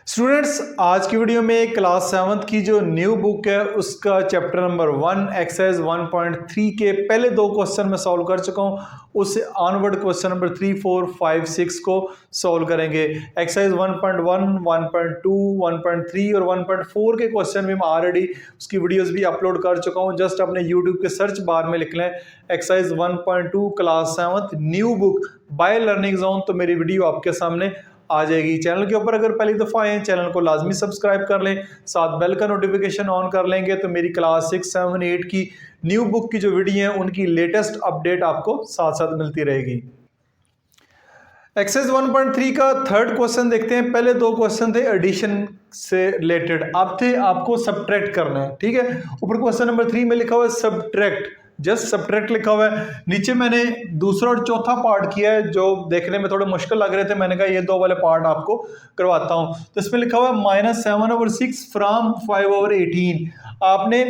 Students, आज की video में क्लास 7th की जो न्यू बुक है उसका चैप्टर नंबर 1 एक्सरसाइज 1.3 के पहले दो क्वेश्चन मैं सॉल्व कर चुका हूं। उससे ऑनवर्ड क्वेश्चन नंबर 3, 4, 5, 6 को सॉल्व करेंगे। एक्सरसाइज 1.1, 1.2, 1.3 और 1.4 के क्वेश्चन भी मैं ऑलरेडी उसकी वीडियोस भी अपलोड कर चुका हूं। जस्ट अपने यूट्यूब के सर्च बार में लिख लें exercise 1.2 class 7th new book by learning zone, तो मेरी वीडियो आपके सामने आ जाएगी। चैनल के ऊपर अगर पहली दफ़ा आए चैनल को लाजमी सब्सक्राइब कर लें, साथ बेल का नोटिफिकेशन ऑन कर लेंगे तो मेरी क्लास 6, 7, 8 की न्यू बुक की जो वीडियो है उनकी लेटेस्ट अपडेट आपको साथ साथ मिलती रहेगी। एक्सरसाइज 1.3 का थर्ड क्वेश्चन देखते हैं। पहले दो क्वेश्चन थे एडिशन से रिलेटेड, अब थे आपको सब्ट्रैक्ट करना है। ठीक है, ऊपर क्वेश्चन नंबर 3 में लिखा हुआ है सब्ट्रैक्ट, जस्ट सब्ट्रैक्ट लिखा हुआ है। नीचे मैंने दूसरा और चौथा पार्ट किया है जो देखने में थोड़े मुश्किल लग रहे थे, मैंने कहा ये दो वाले पार्ट आपको करवाता हूं। तो इसमें लिखा हुआ है -7/6 फ्रॉम 5/18। आपने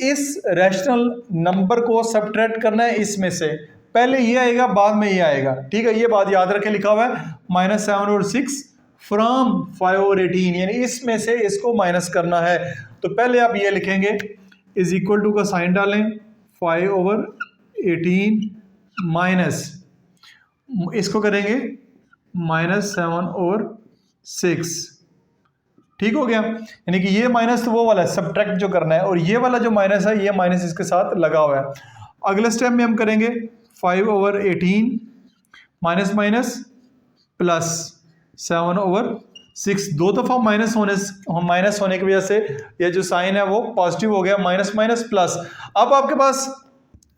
इस रैशनल नंबर को सब्ट्रैक्ट करना है इसमें से, पहले ये आएगा बाद में ये आएगा। ठीक है, ये बात याद रखें। लिखा हुआ है -7/6 फ्रॉम 5/18, यानी इसमें से इसको माइनस करना है। तो पहले आप ये लिखेंगे इज इक्वल टू का साइन डालें 5/18 माइनस इसको करेंगे -7/6। ठीक हो गया, यानी कि ये माइनस तो वो वाला है सब्ट्रैक्ट जो करना है, और ये वाला जो माइनस है ये माइनस इसके साथ लगा हुआ है। अगले स्टेप में हम करेंगे 5/18 माइनस माइनस प्लस 7/6। दो दफा माइनस होने की वजह से ये जो साइन है वो पॉजिटिव हो गया, माइनस माइनस प्लस। अब आपके पास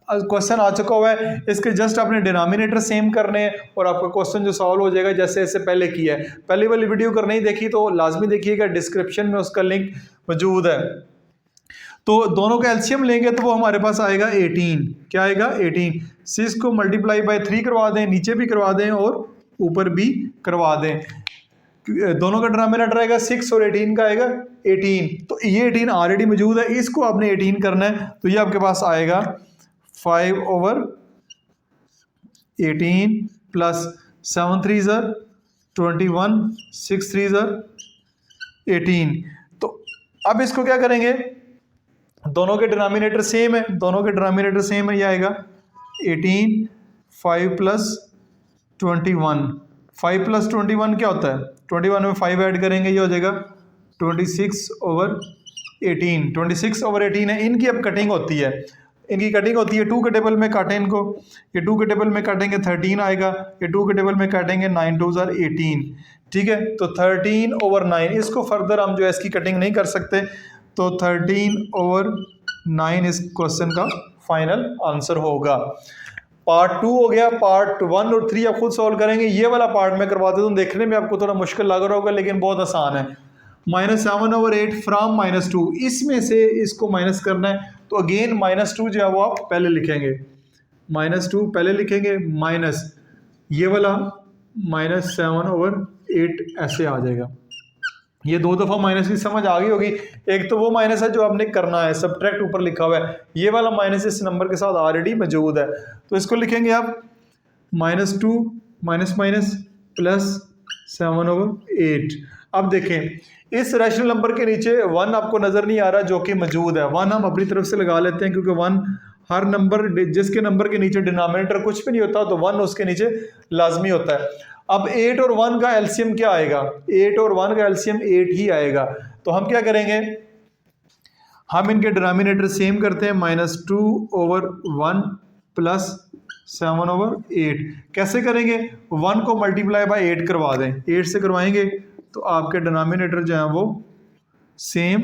क्वेश्चन आ चुका हुआ है, इसके जस्ट आपने डिनोमिनेटर सेम करने हैं और आपका क्वेश्चन जो सॉल्व हो जाएगा जैसे इससे पहले किया है। पहली वाली वीडियो अगर नहीं देखी तो लाजमी देखिएगा, डिस्क्रिप्शन में उसका लिंक मौजूद है। तो दोनों का एलसीएम लेंगे तो वो हमारे पास आएगा 18। क्या आएगा? 18। 6 को मल्टीप्लाई बाय 3 करवा दें, नीचे भी करवा दें और ऊपर भी करवा दें। दोनों का डिनोमिनेटर आएगा 6 और 18 का आएगा 18। तो ये 18 ऑलरेडी मौजूद है, इसको आपने 18 करना है। तो ये आपके पास आएगा 5/18 प्लस 7 3 21, 6 3 18। तो अब इसको क्या करेंगे, दोनों के डिनोमिनेटर सेम है, ये आएगा 18। 5 + 21, 5 + 21 क्या होता है? 21 में 5 ऐड करेंगे, ये हो जाएगा 26/18। 26/18 है। इनकी अब कटिंग होती है, 2 के टेबल में काटें इनको। ये 2 के टेबल में काटेंगे 13 आएगा, ये 2 के टेबल में काटेंगे 9 2 18। ठीक है, तो 13/9। इसको फर्दर हम जो है इसकी कटिंग नहीं कर सकते, तो 13/9 इस क्वेश्चन का फाइनल आंसर होगा। पार्ट 2 हो गया। पार्ट 1 और 3 आप खुद सॉल्व करेंगे। ये वाला पार्ट मैं करवा देता हूँ, देखने में आपको थोड़ा मुश्किल लग रहा होगा लेकिन बहुत आसान है। -7/8 फ्रॉम -2, इसमें से इसको माइनस करना है। तो अगेन -2 जो है वो आप पहले लिखेंगे, -2 पहले लिखेंगे, माइनस ये वाला -7/8 ऐसे आ जाएगा। ये दो दफा माइनस की समझ आ गई होगी। एक तो वो माइनस है जो आपने करना है, सब्ट्रैक्ट ऊपर लिखा हुआ है, ये वाला माइनस इस नंबर के साथ ऑलरेडी मौजूद है। तो इसको लिखेंगे आप -2 माइनस माइनस प्लस 7/8। अब देखें इस रैशनल नंबर के नीचे 1 आपको नजर नहीं आ रहा जो कि मौजूद है। 1 हम अपनी तरफ से लगा लेते हैं क्योंकि 1 हर नंबर, जिसके नंबर के नीचे डिनोमिनेटर कुछ भी नहीं होता तो 1 उसके नीचे लाजमी होता है। अब 8 और 1 का एलसीएम क्या आएगा? 8 और 1 का एलसीएम 8 ही आएगा। तो हम क्या करेंगे, हम इनके डिनोमिनेटर सेम करते हैं, -2/1 प्लस 7/8। कैसे करेंगे? 1 को मल्टीप्लाई बाय 8 करवा दें, 8 से करवाएंगे तो आपके डिनोमिनेटर जो है वो सेम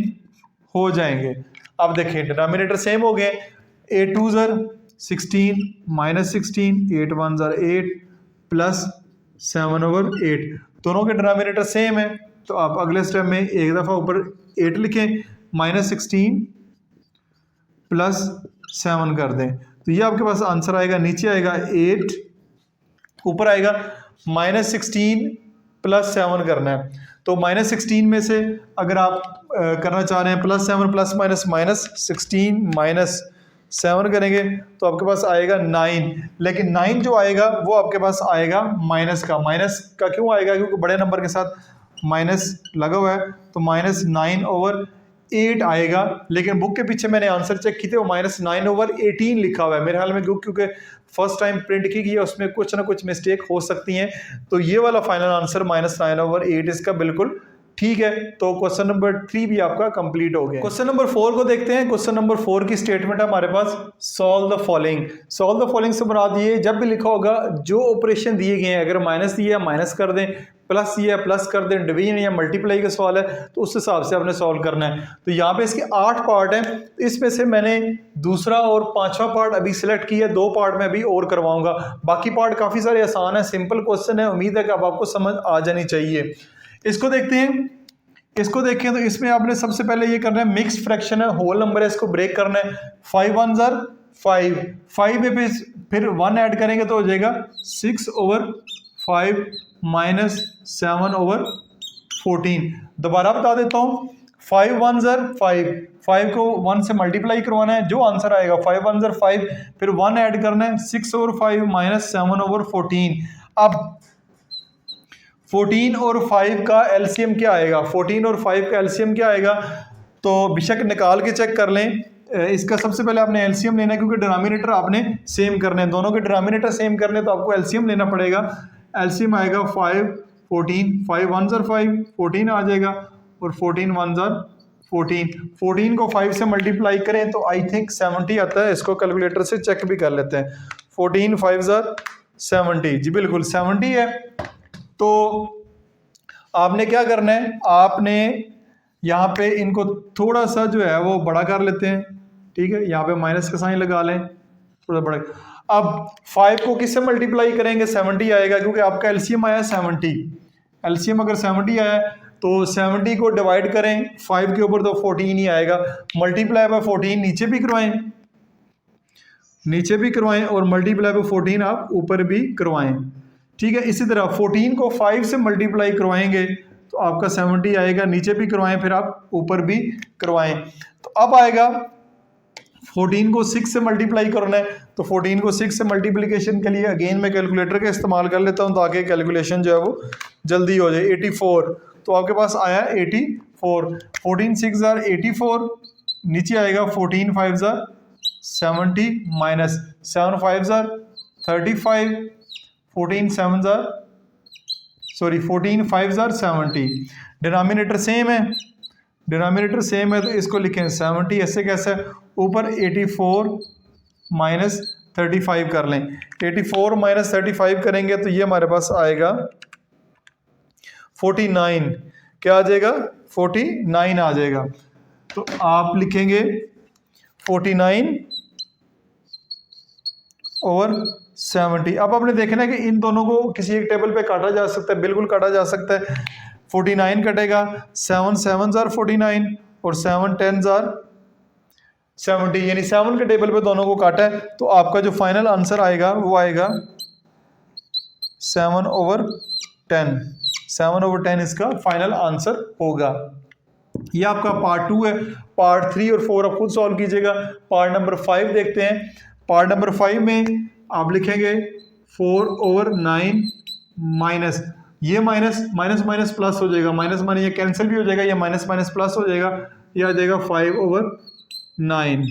हो जाएंगे। अब देखें डिनोमिनेटर सेम हो गए, 8 2 16 -16, 8 1 8 प्लस 7/8। दोनों के डिनोमिनेटर सेम है। तो आप अगले स्टेप में एक दफ़ा ऊपर 8 लिखें, -16 प्लस 7 कर दें, तो ये आपके पास आंसर आएगा। नीचे आएगा 8, ऊपर आएगा -16 प्लस 7 करना है। तो -16 में से अगर आप करना चाह रहे हैं +7 प्लस माइनस -16 -7 करेंगे तो आपके पास आएगा 9। लेकिन 9 जो आएगा वो आपके पास आएगा माइनस का। क्यों आएगा? क्योंकि बड़े नंबर के साथ माइनस लगा हुआ है तो -9/8 आएगा, लेकिन बुक के पीछे मैंने आंसर चेक की थे वो -9/18 लिखा हुआ है मेरे ख्याल में, क्योंकि फर्स्ट टाइम प्रिंट की गई है उसमें कुछ ना कुछ मिस्टेक हो सकती हैं। तो ये वाला फाइनल आंसर -9/8 इसका बिल्कुल ठीक है। तो क्वेश्चन नंबर 3 भी आपका कंप्लीट हो गया। क्वेश्चन नंबर 4 को देखते हैं। क्वेश्चन नंबर 4 की स्टेटमेंट है हमारे पास, solve the following. Solve the following से मुराद ये जब भी लिखा होगा जो ऑपरेशन दिए गए हैं, अगर माइनस दिया माइनस कर दें, प्लस दिया प्लस कर दें, डिवीजन या मल्टीप्लाई का सवाल है तो उस हिसाब से आपने सॉल्व करना है। तो यहाँ पे इसके 8 पार्ट हैं, इसमें से मैंने दूसरा और 5वां पार्ट अभी सिलेक्ट किया, 2 पार्ट में अभी और करवाऊंगा। बाकी पार्ट काफी सारे आसान है, सिंपल क्वेश्चन है, उम्मीद है कि अब आपको समझ आ जानी चाहिए। इसको देखते हैं। इसको देखें तो इसमें आपने सबसे पहले ये करना है, मिक्स फ्रैक्शन है, होल नंबर है, इसको ब्रेक करना है। 5 1 ज़र 5, 5 में फिर 1 ऐड करेंगे तो हो जाएगा 6/5 -7/14। दोबारा बता देता हूँ, 5 1 ज़र 5, 5 को 1 से मल्टीप्लाई करवाना है, जो आंसर आएगा 5 1 ज़र 5, फिर 1 ऐड करना है 6/5 -7/14। अब 14 और 5 का एलसीएम क्या आएगा, 14 और 5 का एलसीएम क्या आएगा, तो बेशक निकाल के चेक कर लें। इसका सबसे पहले आपने एलसीएम लेना है, क्योंकि डिनोमिनेटर आपने सेम करने हैं, दोनों के डिनोमिनेटर सेम करने तो आपको एलसीएम लेना पड़ेगा। एलसीएम आएगा 5 14, 5 1 ज़र 5 14 आ जाएगा, और 14 1 ज़र 14, 14 को 5 से मल्टीप्लाई करें तो आई थिंक 70 आता है। इसको कैलकुलेटर से चेक भी कर लेते हैं। 14 5 ज़र 70, जी बिल्कुल 70 है। तो आपने क्या करना है, आपने यहाँ पे इनको थोड़ा सा जो है वो बड़ा कर लेते हैं, ठीक है, यहाँ पे माइनस का साइन लगा लें, थोड़ा बड़ा। अब 5 को किससे मल्टीप्लाई करेंगे, 70 आएगा, क्योंकि आपका एलसीएम आया 70। एलसीएम अगर 70 आया तो 70 को डिवाइड करें 5 के ऊपर तो 14 ही आएगा, मल्टीप्लाई बाय 14 नीचे भी करवाएं और मल्टीप्लाई बाय 14 आप ऊपर भी करवाएं, ठीक है। इसी तरह 14 को 5 से मल्टीप्लाई करवाएंगे तो आपका 70 आएगा, नीचे भी करवाएं फिर आप ऊपर भी करवाएं। तो अब आएगा 14 को 6 से मल्टीप्लाई करना है, तो 14 को 6 से मल्टीप्लिकेशन के लिए अगेन मैं कैलकुलेटर का इस्तेमाल कर लेता हूं ताकि कैलकुलेशन जो है वो जल्दी हो जाए। 84, तो आपके पास आया 84, 14 6 ज़र 84, नीचे आएगा 14 5 ज़र 70 माइनस 7 5 ज़र 35, 14 5 ज़र 70। डिनोमिनेटर सेम है तो इसको लिखें 70, ऐसे कैसे, ऊपर 84 माइनस 35 कर लें। 84 माइनस 35 करेंगे तो ये हमारे पास आएगा 49, क्या आ जाएगा, 49 आ जाएगा। तो आप लिखेंगे 49/70। अब आपने देखना है कि इन दोनों को किसी एक टेबल पे काटा जा सकता है, बिल्कुल काटा जा सकता है। 49 कटेगा, 7 7 ज़र 49 और 7 10 ज़र 70, यानी 7 के टेबल पे दोनों को काटा है, तो आपका जो फाइनल आंसर आएगा वो आएगा 7/10। 7/10 इसका फाइनल आंसर होगा। ये आपका पार्ट 2 है। पार्ट 3 और 4 आप खुद सॉल्व कीजिएगा। पार्ट नंबर 5 देखते हैं। पार्ट नंबर 5 में आप लिखेंगे 4/9 माइनस, ये माइनस माइनस माइनस प्लस हो जाएगा, माइनस माइनस ये कैंसिल भी हो जाएगा, ये माइनस माइनस प्लस हो जाएगा, ये आ जाएगा 5/9।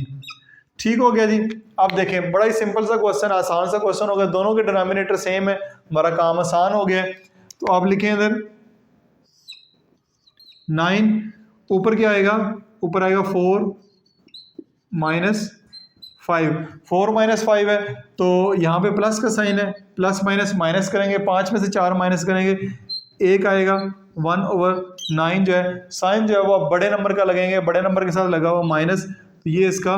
ठीक हो गया जी। अब देखें, बड़ा ही सिंपल सा क्वेश्चन, आसान सा क्वेश्चन हो गया, दोनों के डिनोमिनेटर सेम है, हमारा काम आसान हो गया। तो आप लिखें इधर 9, ऊपर क्या आएगा, ऊपर आएगा 4 माइनस 5, 4 माइनस 5 है तो यहाँ पे प्लस का साइन है, प्लस माइनस माइनस करेंगे, 5 में से 4 माइनस करेंगे, 1 आएगा। 1/9 जो है, साइन जो है वो बड़े नंबर का लगेंगे, बड़े नंबर के साथ लगा हुआ माइनस, तो ये इसका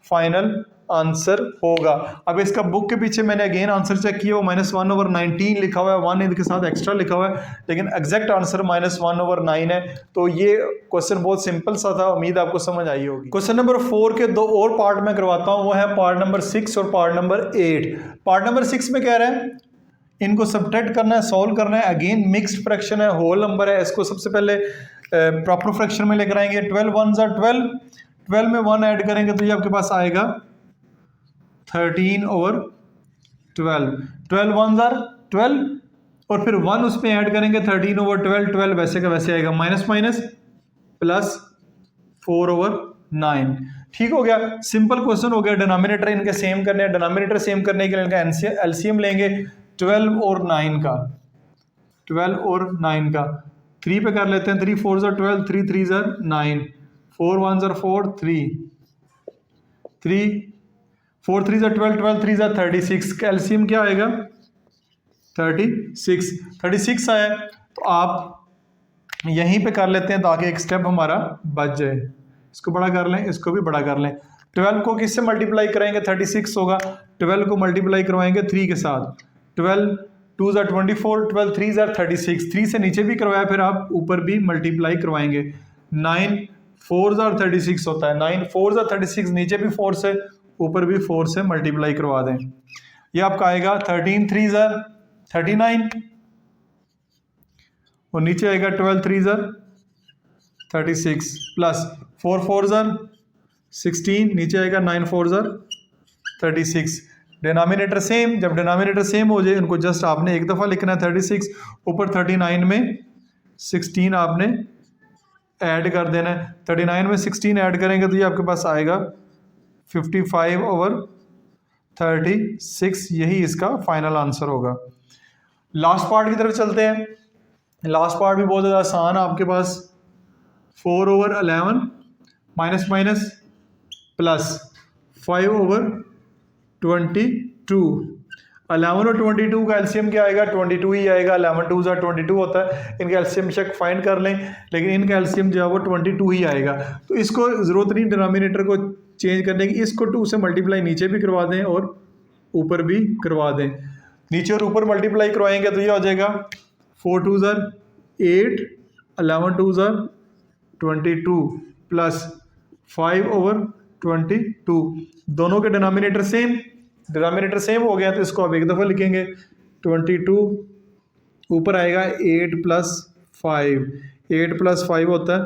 फाइनल आंसर होगा। अब इसका बुक के पीछे मैंने अगेन आंसर चेक किया, वो -1/19 लिखा हुआ है, 1 इनके साथ एक्स्ट्रा लिखा हुआ है, लेकिन एग्जैक्ट आंसर -1/9 है। तो ये क्वेश्चन बहुत सिंपल सा था, उम्मीद आपको समझ आई होगी। क्वेश्चन नंबर 4 के 2 और पार्ट में करवाता हूँ, वो है पार्ट नंबर 6 और पार्ट नंबर 8। पार्ट नंबर 6 में कह रहे हैं इनको सब्ट्रैक्ट करना है, सॉल्व करना है। अगेन मिक्स्ड फ्रैक्शन है, होल नंबर है, इसको सबसे पहले प्रॉपर फ्रैक्शन में लेकर आएंगे। 12 1 ज़र 12, 12 में 1 ऐड करेंगे तो ये आपके पास आएगा 13/12। 12 1 ज़र 12 और फिर 1 उसमें ऐड करेंगे 13/12, 12 वैसे का वैसे आएगा, माइनस माइनस प्लस 4/9। ठीक हो गया, सिंपल क्वेश्चन हो गया। डिनोमिनेटर इनके सेम करने हैं, डिनोमिनेटर सेम करने के लिए इनका एलसीएम लेंगे 12 और 9 का, 12 और 9 का 3 पे कर लेते हैं, 3 4 12, 3 3 9, 4 1 4 3 3 4 3 12, 12 3 36 का एलसीएम क्या आएगा 36 आया। तो आप यहीं पे कर लेते हैं ताकि एक स्टेप हमारा बच जाए। इसको बड़ा कर लें, इसको भी बड़ा कर लें। 12 को किससे मल्टीप्लाई कराएंगे 36 होगा, 12 को मल्टीप्लाई करवाएंगे 3 के साथ, 12 2 24, 12 3 36, 3 से नीचे भी करवाया फिर आप ऊपर भी मल्टीप्लाई करवाएंगे, 9 4 36 होता है, 9 4 36, नीचे भी 4 से ऊपर भी 4 से मल्टीप्लाई करवा दें। ये आपका आएगा 13 3 39 और नीचे आएगा 12 3 36 प्लस 4 4 16, नीचे आएगा 9 4 36। डिनोमिनेटर सेम, जब डिनोमिनेटर सेम हो जाए इनको जस्ट आपने एक दफ़ा लिखना है 36, ऊपर 39 में 16 आपने ऐड कर देना है। 39 में 16 ऐड करेंगे तो ये आपके पास आएगा 55/36, यही इसका फाइनल आंसर होगा। लास्ट पार्ट की तरफ चलते हैं। लास्ट पार्ट भी बहुत ज़्यादा आसान है आपके पास, 4/11 माइनस माइनस प्लस 5/22। 11 और 22 का एलसीएम क्या आएगा 22 ही आएगा, 11 2 22 होता है। इनका एलसीएम शक फाइंड कर लें, लेकिन इनका एलसीएम जो है वो 22 ही आएगा। तो इसको ज़रूरत नहीं डिनोमिनेटर को चेंज करने की, इसको 2 से मल्टीप्लाई नीचे भी करवा दें और ऊपर भी करवा दें। नीचे और ऊपर मल्टीप्लाई करवाएंगे तो ये हो जाएगा 4 2 8, 11 2 22 प्लस 5/22। दोनों के डिनोमिनेटर सेम, डिनोमिनेटर सेम हो गया तो इसको अब एक दफ़ा लिखेंगे 22, ऊपर आएगा 8 + 5, 8 + 5 होता है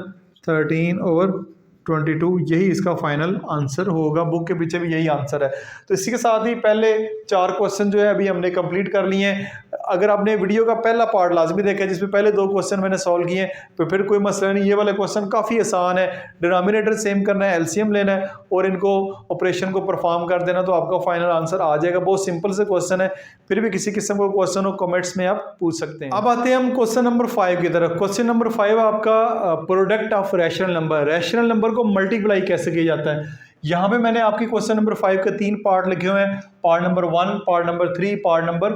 13/22। यही इसका फाइनल आंसर होगा। बुक के पीछे भी यही आंसर है। तो इसी के साथ ही पहले 4 क्वेश्चन जो है अभी हमने कंप्लीट कर लिए हैं। अगर आपने वीडियो का पहला पार्ट लाजमी देखा है जिसमें पहले 2 क्वेश्चन मैंने सॉल्व किए तो फिर कोई मसला नहीं। ये वाला क्वेश्चन काफ़ी आसान है, डिनोमिनेटर सेम करना है, एलसीएम लेना है और इनको ऑपरेशन को परफॉर्म कर देना तो आपका फाइनल आंसर आ जाएगा। बहुत सिंपल से क्वेश्चन है, फिर भी किसी किस्म का क्वेश्चन हो कमेंट्स में आप पूछ सकते हैं। अब आते हैं हम क्वेश्चन नंबर 5 की तरफ। क्वेश्चन नंबर 5 आपका product of rational number, rational number को मल्टीप्लाई कैसे किया जाता है। यहाँ पे मैंने आपकी क्वेश्चन नंबर 5 के 3 पार्ट लिखे हुए हैं, part number 1, part number 3, part number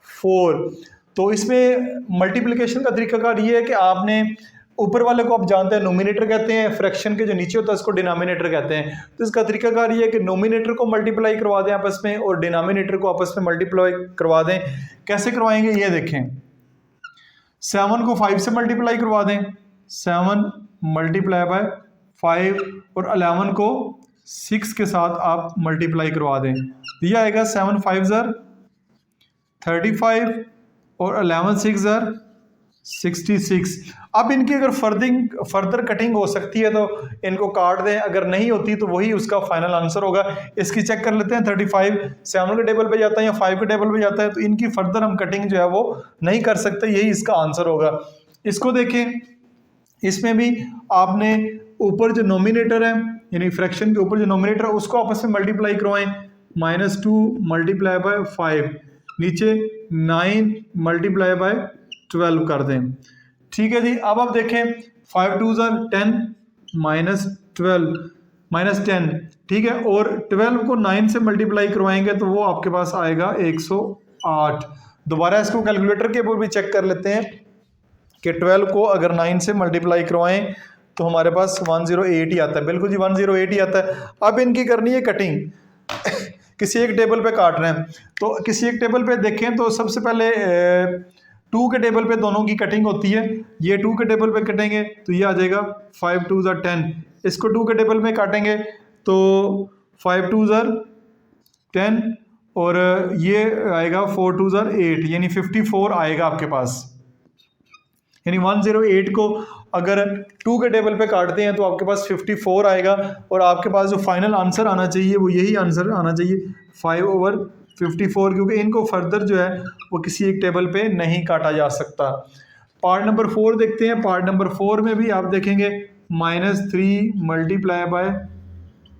4। तो इसमें मल्टीप्लिकेशन का तरीकाकार ये है कि आपने ऊपर वाले को आप जानते हैं नोमिनेटर कहते हैं, फ्रैक्शन के जो नीचे होता है उसको डिनोमिनेटर कहते हैं। तो इसका तरीकाकार ये है कि नोमिनेटर को मल्टीप्लाई करवा दें आपस में और डिनोमिनेटर को आपस में मल्टीप्लाई करवा दें। कैसे करवाएंगे ये देखें, 7 को 5 से मल्टीप्लाई करवा दें, 7 × 5 और 11 को 6 के साथ आप मल्टीप्लाई करवा दें। दिया आएगा 7 5 35 और 11 6 66। अब इनकी अगर फर्दर कटिंग हो सकती है तो इनको काट दें, अगर नहीं होती तो वही उसका फाइनल आंसर होगा। इसकी चेक कर लेते हैं, 35 7 के टेबल पे जाता है या 5 के टेबल पे जाता है, तो इनकी फर्दर हम कटिंग जो है वो नहीं कर सकते, यही इसका आंसर होगा। इसको देखें, इसमें भी आपने ऊपर जो नोमिनेटर है यानी फ्रैक्शन के ऊपर जो नोमिनेटर है उसको आपस में मल्टीप्लाई करवाएं, -2 × 5, नीचे 9 × 12 कर दें। ठीक है जी। अब आप देखें 5 2 10 -10, ठीक है, और 12 को 9 से मल्टीप्लाई करवाएंगे तो वो आपके पास आएगा 108। दोबारा इसको कैलकुलेटर के ऊपर भी चेक कर लेते हैं कि 12 को अगर 9 से मल्टीप्लाई करवाएं तो हमारे पास 108 ही आता है। बिल्कुल जी 108 ही आता है। अब इनकी करनी है कटिंग किसी एक टेबल पे काट रहे हैं, तो किसी एक टेबल पे देखें तो सबसे पहले 2 के टेबल पे दोनों की कटिंग होती है। ये 2 के टेबल पे कटेंगे तो ये आ जाएगा 5 2 10। इसको 2 के टेबल में काटेंगे तो 5 2 10 और ये आएगा 4 2 8, यानी 54 आएगा आपके पास। यानी 108 को अगर 2 के टेबल पे काटते हैं तो आपके पास 54 आएगा और आपके पास जो फाइनल आंसर आना चाहिए वो यही आंसर आना चाहिए, 5/8। 54, क्योंकि इनको फर्दर जो है वो किसी एक टेबल पे नहीं काटा जा सकता। पार्ट नंबर 4 देखते हैं। पार्ट नंबर 4 में भी आप देखेंगे -3 मल्टीप्लाई बाय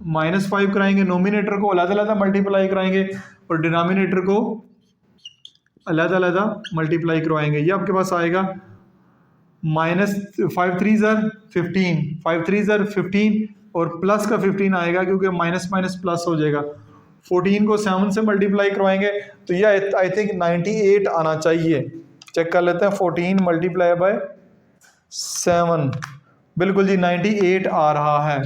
-5 कराएंगे, नोमिनेटर को अलग-अलग मल्टीप्लाई कराएंगे और डिनोमिनेटर को अलग-अलग मल्टीप्लाई करवाएंगे। ये आपके पास आएगा -5 3 ज़र 15, 5 3 ज़र 15 और प्लस का 15 आएगा क्योंकि माइनस माइनस प्लस हो जाएगा। 14 को 7 से मल्टीप्लाई करवाएंगे तो ये आई थिंक 98 आना चाहिए। चेक कर लेते हैं, 14 मल्टीप्लाई बाय 7, बिल्कुल जी 98 आ रहा है।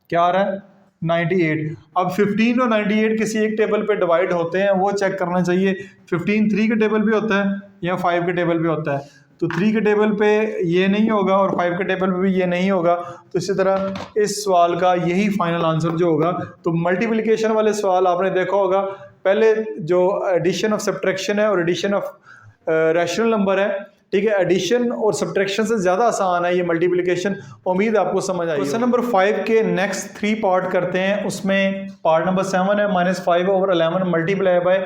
क्या आ रहा है? 98। अब 15 और 98 किसी एक टेबल पे डिवाइड होते हैं, वो चेक करना चाहिए। 15 3 के टेबल पे होता है या 5 के टेबल पे होता है, तो 3 के टेबल पे ये नहीं होगा और 5 के टेबल पे भी ये नहीं होगा। तो इसी तरह इस सवाल का यही फाइनल आंसर जो होगा। तो मल्टीप्लिकेशन वाले सवाल आपने देखा होगा, पहले जो एडिशन ऑफ सब्ट्रैक्शन है और एडिशन ऑफ रैशनल नंबर है, ठीक है, एडिशन और सब्ट्रैक्शन से ज़्यादा आसान है ये मल्टीप्लिकेशन। उम्मीद आपको समझ आई। क्वेश्चन नंबर 5 के नेक्स्ट 3 पार्ट करते हैं। उसमें पार्ट नंबर 7 है -5/11 मल्टीप्लाई बाय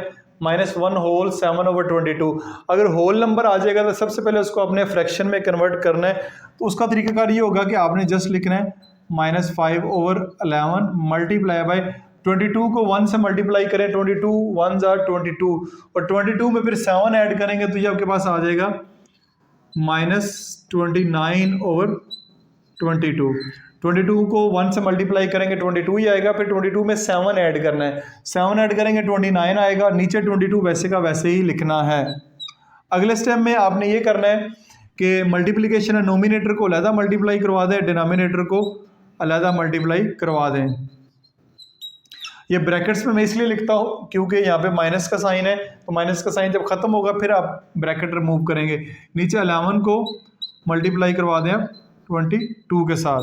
-1 होल 7/22। अगर होल नंबर आ जाएगा तो सबसे पहले उसको अपने फ्रैक्शन में कन्वर्ट करना है। तो उसका तरीकाकार ये होगा कि आपने जस्ट लिखना है -5/11 मल्टीप्लाई बाय 22 को 1 से मल्टीप्लाई करें, 22 1 ज़ा 22 और 22 में फिर 7 ऐड करेंगे तो ये आपके पास आ जाएगा -29/22। 22 को 1 से मल्टीप्लाई करेंगे 22 ही आएगा, फिर 22 में 7 ऐड करना है, 7 ऐड करेंगे 29 आएगा, नीचे 22 वैसे का वैसे ही लिखना है। अगले स्टेप में आपने ये करना है कि मल्टीप्लिकेशन है, नोमिनेटर को अलग मल्टीप्लाई करवा दें, डिनोमिनेटर को अलग मल्टीप्लाई करवा दें। ये ब्रैकेट्स में मैं इसलिए लिखता हूँ क्योंकि यहाँ पे माइनस का साइन है, तो माइनस का साइन जब खत्म होगा फिर आप ब्रैकेट रिमूव करेंगे। नीचे 11 को मल्टीप्लाई करवा दें आप 22 के साथ।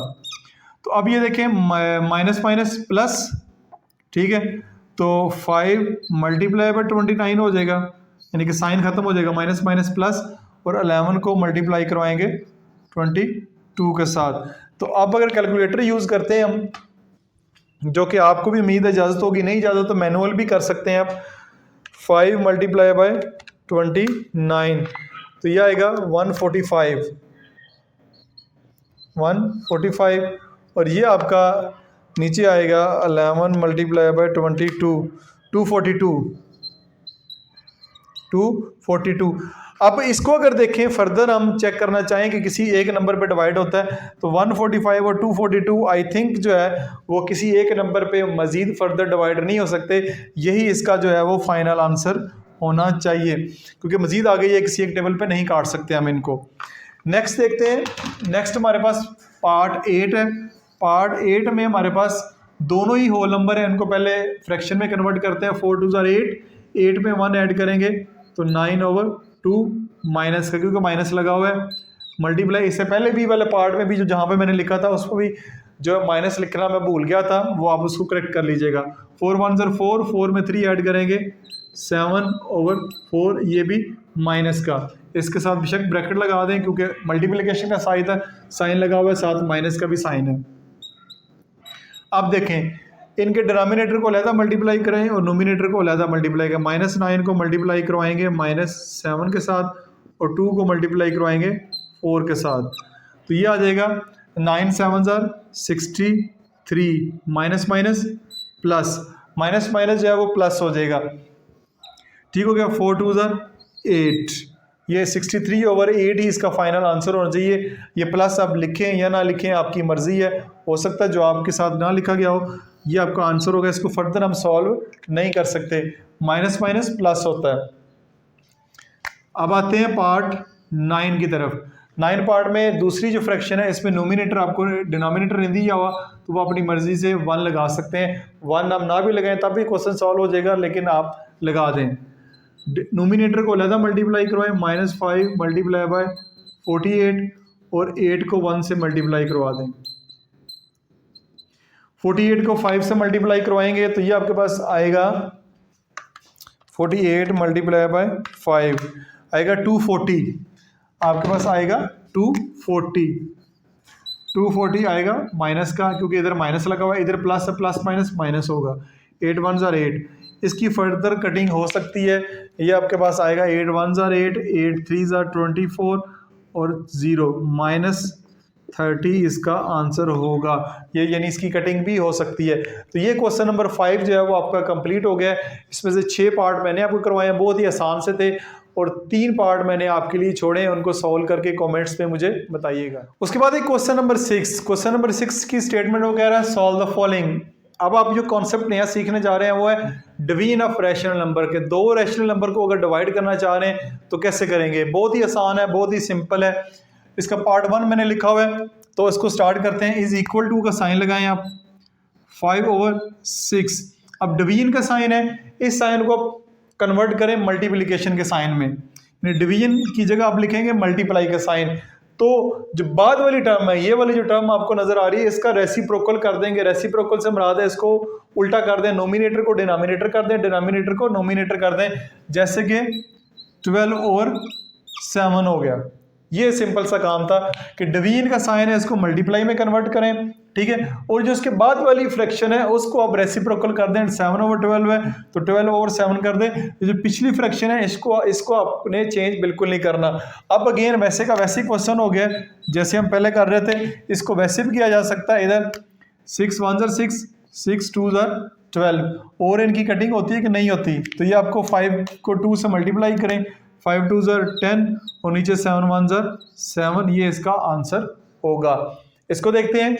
तो अब ये देखें माइनस माइनस प्लस, ठीक है, तो 5 मल्टीप्लाई बाय 29 हो जाएगा, यानी कि साइन खत्म हो जाएगा, माइनस माइनस प्लस, और 11 को मल्टीप्लाई करवाएंगे 22 के साथ। तो अब अगर कैलकुलेटर यूज़ करते हैं हम, जो कि आपको भी उम्मीद है इजाज़त होगी, नहीं इजाज़त तो मैनुअल भी कर सकते हैं आप। 5 मल्टीप्लाई बाय 29 तो ये आएगा 145 और ये आपका नीचे आएगा 11 मल्टीप्लाई बाय 22 242। अब इसको अगर देखें फर्दर, हम चेक करना चाहें कि किसी एक नंबर पे डिवाइड होता है तो 145 और 242 आई थिंक जो है वो किसी एक नंबर पे मज़ीद फर्दर डिवाइड नहीं हो सकते। यही इसका जो है वो फाइनल आंसर होना चाहिए, क्योंकि मज़ीद आगे ये किसी एक टेबल पे नहीं काट सकते हम इनको। नेक्स्ट देखते हैं। नेक्स्ट हमारे पास पार्ट 8 है। पार्ट 8 में हमारे पास दोनों ही होल नंबर है, इनको पहले फ्रैक्शन में कन्वर्ट करते हैं। 4 2 ज़ार 8, 8 में 1 ऐड करेंगे तो 9/2 माइनस का, क्योंकि माइनस लगा हुआ है, मल्टीप्लाई। इससे पहले भी वाले पार्ट में भी जो जहाँ पे मैंने लिखा था उसको भी जो माइनस लिखना मैं भूल गया था, वो आप उसको करेक्ट कर लीजिएगा। 4 1 ज़ार 4, 4 में 3 ऐड करेंगे 7/4, ये भी माइनस का। इसके साथ बेशक ब्रैकेट लगा दें क्योंकि मल्टीप्लिकेशन का साइन लगा हुआ है, साथ माइनस का भी साइन है। अब देखें, इनके डिनोमिनेटर को अलग मल्टीप्लाई करें और नोमिनेटर को अलग मल्टीप्लाई करें। -9 को मल्टीप्लाई करवाएंगे -7 के साथ और 2 को मल्टीप्लाई करवाएंगे 4 के साथ। तो ये आ जाएगा 9 7 ज़ार 63, minus minus plus, minus minus जो है वो प्लस हो जाएगा, ठीक हो गया। 4 2 ज़ार 8, ये 63/8 ही इसका फाइनल आंसर होना चाहिए। ये प्लस आप लिखें या ना लिखें आपकी मर्ज़ी है, हो सकता है जो आपके साथ ना लिखा गया हो ये आपका आंसर होगा। इसको फर्दर हम सॉल्व नहीं कर सकते, माइनस माइनस प्लस होता है। अब आते हैं पार्ट 9 की तरफ। 9 पार्ट में दूसरी जो फ्रैक्शन है, इसमें नोमिनेटर आपको डिनोमिनेटर नहीं दिया हुआ तो वो अपनी मर्ज़ी से 1 लगा सकते हैं। 1 आप ना भी लगाएं तब भी क्वेश्चन सॉल्व हो जाएगा, लेकिन आप लगा दें। नोमिनेटर को अलग मल्टीप्लाई करवाएं, -5 मल्टीप्लाई बाय 48 और 8 को 1 से मल्टीप्लाई करवा दें। 48 को 5 से मल्टीप्लाई करवाएंगे तो ये आपके पास आएगा 48 मल्टीप्लाई बाय 5 आएगा 240, आपके पास आएगा 240 आएगा माइनस का, क्योंकि इधर माइनस लगा हुआ है, इधर प्लस है, प्लस माइनस माइनस होगा। 8 1 ज़ार 8, इसकी फर्दर कटिंग हो सकती है। ये आपके पास आएगा 8 1 ज़ार 8, 8 3 ज़ार 24 और 0 -30 इसका आंसर होगा। ये यानी इसकी कटिंग भी हो सकती है। तो ये क्वेश्चन नंबर 5 जो है वो आपका कंप्लीट हो गया है। इसमें से 6 पार्ट मैंने आपको करवाए हैं, बहुत ही आसान से थे, और 3 पार्ट मैंने आपके लिए छोड़े हैं, उनको सॉल्व करके कमेंट्स में मुझे बताइएगा। उसके बाद एक क्वेश्चन नंबर 6, क्वेश्चन नंबर 6 की स्टेटमेंट वो कह रहा है सॉल्व द फॉलोइंग। अब आप जो कॉन्सेप्ट नया सीखने जा रहे हैं वो है डिवीजन ऑफ रैशनल नंबर के। दो रैशनल नंबर को अगर डिवाइड करना चाह रहे हैं तो कैसे करेंगे। बहुत ही आसान है, बहुत ही सिंपल है। इसका पार्ट 1 मैंने लिखा हुआ है, तो इसको स्टार्ट करते हैं। इज इक्वल टू का साइन लगाएं आप, 5/6। अब डिवीजन का साइन है, इस साइन को आप कन्वर्ट करें मल्टीप्लिकेशन के साइन में। डिवीजन की जगह आप लिखेंगे मल्टीप्लाई का साइन। तो जो बाद वाली टर्म है, ये वाली जो टर्म आपको नजर आ रही है, इसका रेसिप्रोकल कर देंगे। रेसिप्रोकल से मुराद है इसको उल्टा कर दें, नोमिनेटर को डिनोमिनेटर कर दें, डिनोमिनेटर को नोमिनेटर कर दें। जैसे कि 12/7 हो गया। ये सिंपल सा काम था कि डिवीजन का साइन है, इसको मल्टीप्लाई में कन्वर्ट करें, ठीक है। और जो उसके बाद वाली फ्रैक्शन है उसको आप रेसिप्रोकल कर दें। 7/12 है तो 12/7 कर दें। जो पिछली फ्रैक्शन है इसको आपने चेंज बिल्कुल नहीं करना। अब अगेन वैसे का वैसे क्वेश्चन हो गया जैसे हम पहले कर रहे थे, इसको वैसे भी किया जा सकता है। इधर 6 1 ज़ार 6, 6 2 ज़ार 12, और इनकी कटिंग होती है कि नहीं होती। तो ये आपको 5 को 2 से मल्टीप्लाई करें, 5 2 ज़ार 10 और नीचे 7 1 ज़ार 7, ये इसका आंसर होगा। इसको देखते हैं,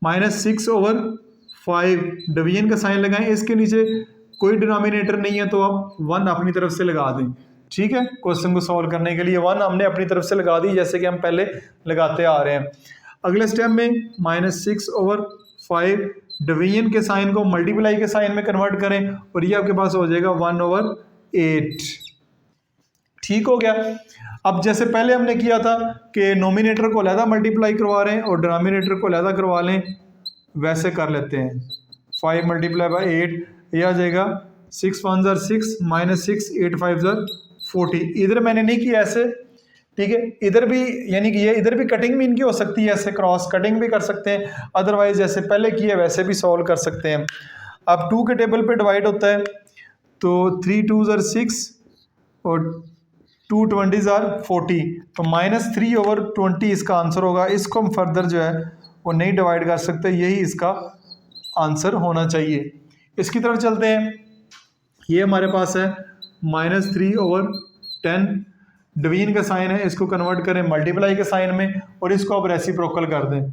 -6/5 डिवीजन का साइन लगाएं। इसके नीचे कोई डिनोमिनेटर नहीं है तो आप 1 अपनी तरफ से लगा दें, ठीक है। क्वेश्चन को सॉल्व करने के लिए 1 हमने अपनी तरफ से लगा दी, जैसे कि हम पहले लगाते आ रहे हैं। अगले स्टेप में -6/5 डिवीजन के साइन को मल्टीप्लाई के साइन में कन्वर्ट करें, और ये आपके पास हो जाएगा 1/8, ठीक हो गया। अब जैसे पहले हमने किया था कि नोमिनेटर को अलहदा मल्टीप्लाई करवा रहे हैं और डिनोमिनेटर को अलहदा करवा लें, वैसे कर लेते हैं। 5 × 8 ये आ जाएगा 6 1 ज़ार 6 -6 8 5 ज़ार 40। इधर मैंने नहीं किया ऐसे, ठीक है। इधर भी यानी कि ये इधर भी कटिंग भी इनकी हो सकती है, ऐसे क्रॉस कटिंग भी कर सकते हैं। अदरवाइज जैसे पहले किए वैसे भी सॉल्व कर सकते हैं। अब 2 के टेबल पे डिवाइड होता है तो 3 2 ज़ार 6 और 2 20 ज़ार 40, तो -3/20 इसका आंसर होगा। इसको हम फर्दर जो है वो नहीं डिवाइड कर सकते, यही इसका आंसर होना चाहिए। इसकी तरफ चलते हैं। ये हमारे पास है -3/10, डिवीजन का साइन है, इसको कन्वर्ट करें मल्टीप्लाई के साइन में, और इसको आप रेसिप्रोकल कर दें,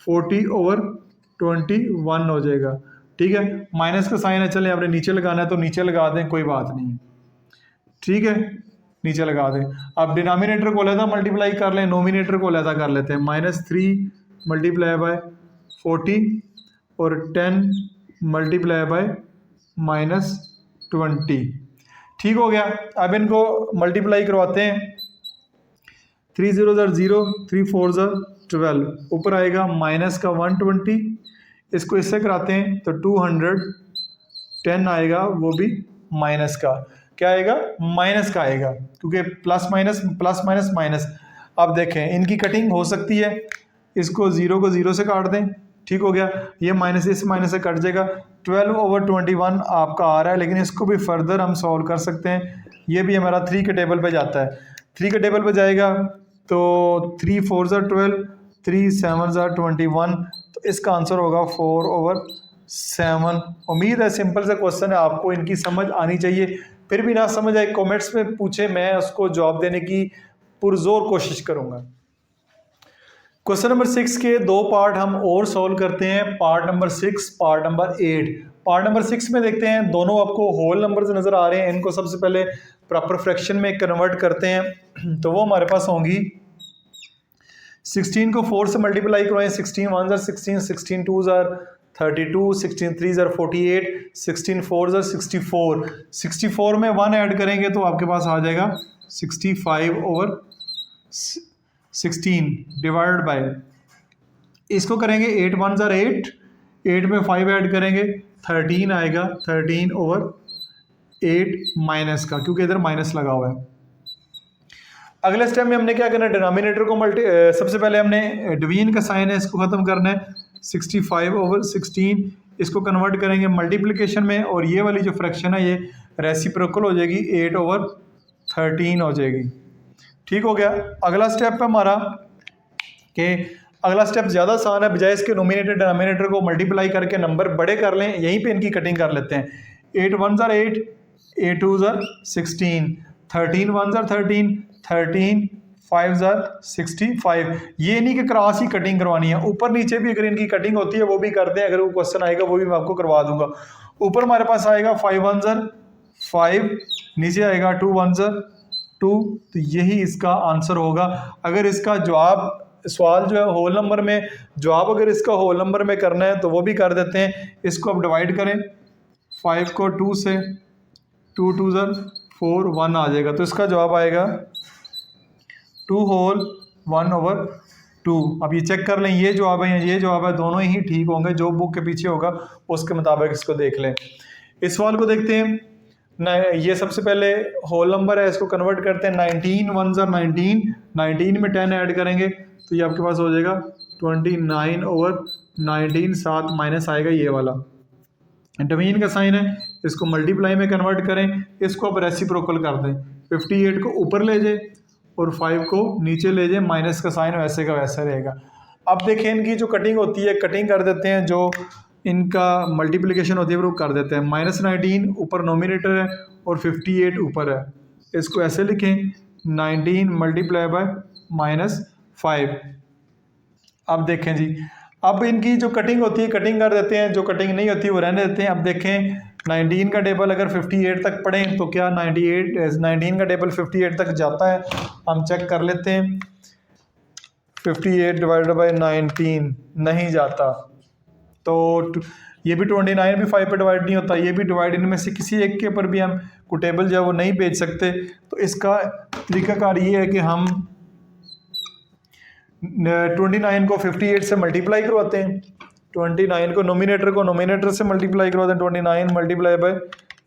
40/21 हो जाएगा, ठीक है। माइनस का साइन है, चले आपने नीचे लगाना है तो नीचे लगा दें, कोई बात नहीं, ठीक है, नीचे लगा दें। अब डिनोमिनेटर को अलहदा मल्टीप्लाई कर लें, नोमिनेटर को अलहदा कर लेते हैं। -3 × 40 और 10 × -20, ठीक हो गया। अब इनको मल्टीप्लाई करवाते हैं। 3 0 ज़ार 0, 3 4 ज़ार 12, ऊपर आएगा माइनस का 120, इसको इससे कराते हैं तो 210 आएगा, वो भी माइनस का। क्या आएगा? माइनस का आएगा, क्योंकि plus minus plus minus minus. अब देखें इनकी कटिंग हो सकती है, इसको 0 को 0 से काट दें, ठीक हो गया। ये माइनस इस माइनस से कट जाएगा। 12/21 आपका आ रहा है, लेकिन इसको भी फर्दर हम सॉल्व कर सकते हैं। ये भी हमारा 3 के टेबल पे जाता है, 3 के टेबल पे जाएगा तो 3 4 ज़ार 12, 3 7 ज़ार 21, तो इसका आंसर होगा 4/7। उम्मीद है सिंपल सा क्वेश्चन है, आपको इनकी समझ आनी चाहिए। फिर भी ना समझ आए कमेंट्स में पूछे, मैं उसको जवाब देने की पुरजोर कोशिश करूँगा। क्वेश्चन नंबर 6 के 2 पार्ट हम और सॉल्व करते हैं, part number 6, part number 8। Part number 6 में देखते हैं, दोनों आपको होल नंबर्स नज़र आ रहे हैं, इनको सबसे पहले प्रॉपर फ्रैक्शन में कन्वर्ट करते हैं। तो वो हमारे पास होंगी 16 को 4 से मल्टीप्लाई करवाएं, 16 1 ज़ार 16, 16 2 ज़ार 32, 16 3 ज़ार 48, 16 4 ज़ार 64। 64 में 1 ऐड करेंगे तो आपके पास आ जाएगा 65/16 डिवाइडेड बाय, इसको करेंगे 8 1 ज़ार 8, 8 में 5 ऐड करेंगे 13 आएगा, 13/8 माइनस का, क्योंकि इधर माइनस लगा हुआ है। अगले स्टेप में हमने क्या करना है, डिनोमिनेटर को सबसे पहले हमने डिवीजन का साइन है, इसको खत्म करना है। 65/16, इसको कन्वर्ट करेंगे मल्टीप्लिकेशन में, और ये वाली जो फ्रैक्शन है ये रेसिप्रोकल हो जाएगी, 8/13 हो जाएगी। ठीक हो गया। अगला स्टेप है हमारा कि अगला स्टेप ज़्यादा आसान है, बजाय इसके नोमिनेटर डिनोमिनेटर को मल्टीप्लाई करके नंबर बड़े कर लें, यहीं पे इनकी कटिंग कर लेते हैं। 8 1s are 8, 8 2s are 16, 13 1s are 13, 13 5s are 65। ये नहीं कि क्रॉस ही कटिंग करवानी है, ऊपर नीचे भी अगर इनकी कटिंग होती है वो भी करते हैं, अगर वो क्वेश्चन आएगा वो भी मैं आपको करवा दूंगा। ऊपर हमारे पास आएगा 5 1s are 5, नीचे आएगा 2 1s are 2, तो यही इसका आंसर होगा। अगर इसका जवाब सवाल जो है होल नंबर में, जवाब अगर इसका होल नंबर में करना है तो वो भी कर देते हैं। इसको अब डिवाइड करें, 5 को 2 से, 2 2s are 4, 1 आ जाएगा, तो इसका जवाब आएगा 2 होल 1/2। अब ये चेक कर लें, ये जवाब है ये जवाब है, दोनों ही ठीक होंगे। जो बुक के पीछे होगा उसके मुताबिक इसको देख लें। इस सवाल को देखते हैं। ये सबसे पहले होल नंबर है, इसको कन्वर्ट करते हैं। 19 1s are 19, 19 में 10 ऐड करेंगे तो ये आपके पास हो जाएगा 29/19, साथ माइनस आएगा ये वाला, डिवीजन का साइन है, इसको मल्टीप्लाई में कन्वर्ट करें, इसको अब रेसिप्रोकल कर दें। 58 को ऊपर ले जाए और 5 को नीचे ले जाए, माइनस का साइन वैसे का वैसा रहेगा। अब देखें इनकी जो कटिंग होती है, कटिंग कर देते हैं, जो इनका मल्टीप्लिकेशन होती है वो कर देते हैं। -19 ऊपर नोमिनेटर है और 58 ऊपर है, इसको ऐसे लिखें 19 मल्टीप्लाई बाय -5। अब देखें जी, अब इनकी जो कटिंग होती है कटिंग कर देते हैं, जो कटिंग नहीं होती वो रहने देते हैं। अब देखें 19 का टेबल अगर 58 तक पढ़ें तो क्या 19 का टेबल 58 तक जाता है, हम चेक कर लेते हैं। 58 डिवाइडेड बाई 19 नहीं जाता, तो ये भी 29 भी 5 पे डिवाइड नहीं होता, ये भी डिवाइड, इनमें से किसी एक के ऊपर भी हम को टेबल जो है वो नहीं भेज सकते। तो इसका तरीकाकार ये है कि हम 29 को 58 से मल्टीप्लाई करवाते हैं, 29 को नोमिनेटर से मल्टीप्लाई करवाते हैं। 29 मल्टीप्लाई बाय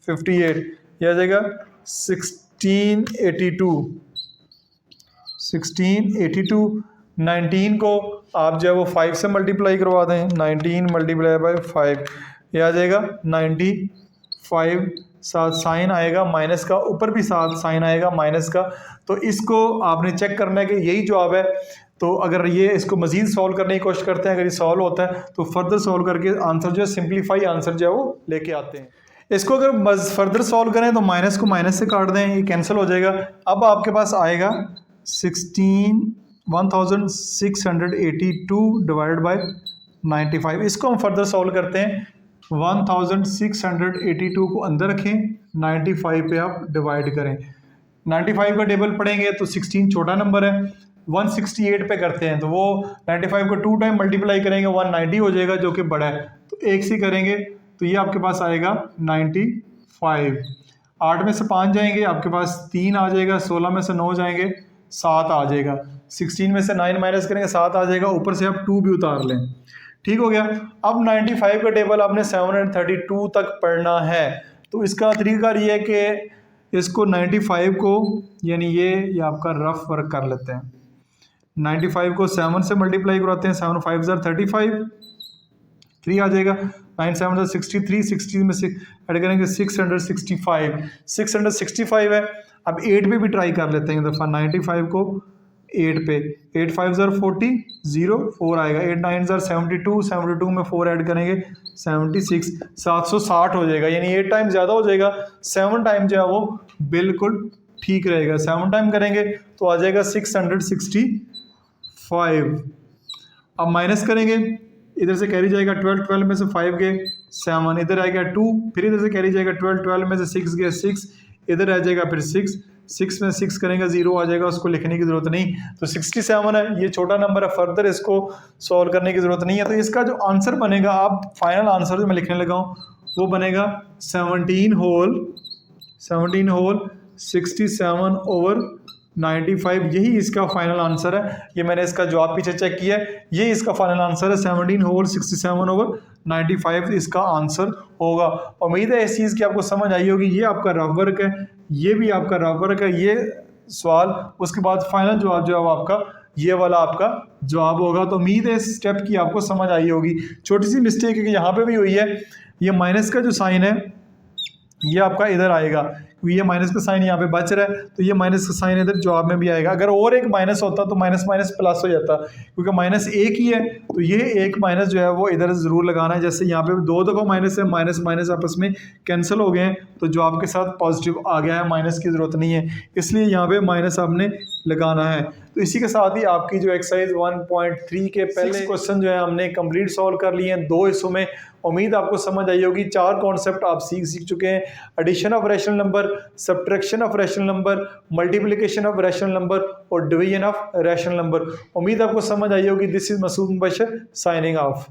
58 यह आ जाएगा 1682। 19 को आप जो है वो 5 से मल्टीप्लाई करवा दें, 19 मल्टीप्लाई बाय 5 ये आ जाएगा 95, साथ साइन आएगा माइनस का, ऊपर भी साथ साइन आएगा माइनस का। तो इसको आपने चेक करना है कि यही जवाब है। तो अगर ये इसको मजीद सॉल्व करने की कोशिश करते हैं, अगर ये सॉल्व होता है तो फर्दर सॉल्व करके आंसर जो है सिंप्लीफाई आंसर जो है वो लेके आते हैं। इसको अगर फर्दर सॉल्व करें तो माइनस को माइनस से काट दें, ये कैंसिल हो जाएगा। अब आपके पास आएगा 1682 डिवाइडेड बाय 95। इसको हम फर्दर सॉल्व करते हैं। 1682 को अंदर रखें, 95 पे आप डिवाइड करें। 95 का टेबल पढ़ेंगे तो 16 छोटा नंबर है, 168 पे करते हैं तो वो 95 को 2 टाइम मल्टीप्लाई करेंगे 190 हो जाएगा, जो कि बड़ा है। तो एक सी करेंगे तो ये आपके पास आएगा 95। 8 में से 5 जाएंगे आपके पास 3 आ जाएगा, 16 में से 9 जाएंगे 7 आ जाएगा, 16 में से 9 माइनस करेंगे 7 आ जाएगा, ऊपर से आप 2 भी उतार लें। ठीक हो गया। अब 95 का टेबल आपने 732 तक पढ़ना है। तो इसका तरीका ये है कि इसको 95 को यानी ये आपका रफ वर्क कर लेते हैं। 95 को 7 से मल्टीप्लाई करवाते हैं, 7 5 35, 3 आ जाएगा, 9 7 63, 60 में से ऐड करेंगे 665 है। अब 8 पे भी ट्राई कर लेते हैं दफ़ा, 95 को 8 पे, 8 5 40, 0 4 आएगा, 8 9 72, 72 में 4 ऐड करेंगे 76, 760 हो जाएगा, यानी 8 टाइम ज़्यादा हो जाएगा, 7 टाइम जो है वो बिल्कुल ठीक रहेगा। 7 टाइम करेंगे तो आ जाएगा 665। अब माइनस करेंगे, इधर से कैरी जाएगा 12 में से 5 गए 7, इधर आएगा 2, फिर इधर से कैरी जाएगा 12 में से 6 गए 6, इधर आ जाएगा फिर 6 में 6 करेंगे 0 आ जाएगा, उसको लिखने की ज़रूरत नहीं। तो 67 है, ये छोटा नंबर है, फर्दर इसको सॉल्व करने की ज़रूरत नहीं है। तो इसका जो आंसर बनेगा, आप फाइनल आंसर जो मैं लिखने लगा हूँ वो बनेगा 17 होल 67/95, यही इसका फाइनल आंसर है। ये मैंने इसका जवाब पीछे चेक किया है, ये इसका फाइनल आंसर है, 17 होल 67/95 इसका आंसर होगा। उम्मीद है इस चीज़ की आपको समझ आई होगी। ये आपका रफ वर्क है, ये भी आपका रफ वर्क है, ये सवाल, उसके बाद फाइनल जवाब जो है वो आपका ये वाला आपका जवाब होगा। तो उम्मीद है इस स्टेप की आपको समझ आई होगी। छोटी सी मिस्टेक है कि यहाँ पे भी हुई है, ये माइनस का जो साइन है ये आपका इधर आएगा, क्योंकि ये माइनस का साइन यहाँ पे बच रहा है, तो ये माइनस का साइन इधर जवाब में भी आएगा। अगर और एक माइनस होता तो माइनस माइनस प्लस हो जाता, क्योंकि माइनस एक ही है, तो ये एक माइनस जो है वो इधर ज़रूर लगाना है। जैसे यहाँ पे 2 दफ़ा माइनस है, माइनस माइनस आपस में कैंसिल हो गए हैं, तो जवाब के साथ पॉजिटिव आ गया है, माइनस की ज़रूरत नहीं है, इसलिए यहाँ पे माइनस आपने लगाना है। तो इसी के साथ ही आपकी जो एक्सरसाइज 1.3 के पहले क्वेश्चन जो है हमने कंप्लीट सॉल्व कर लिए हैं 2 हिस्सों में। उम्मीद आपको समझ आई होगी। 4 कॉन्सेप्ट आप सीख चुके हैं, addition of rational number, subtraction of rational number, multiplication of rational number और डिवीजन ऑफ रैशनल नंबर। उम्मीद आपको समझ आई होगी। This is Masood Mubashar signing of.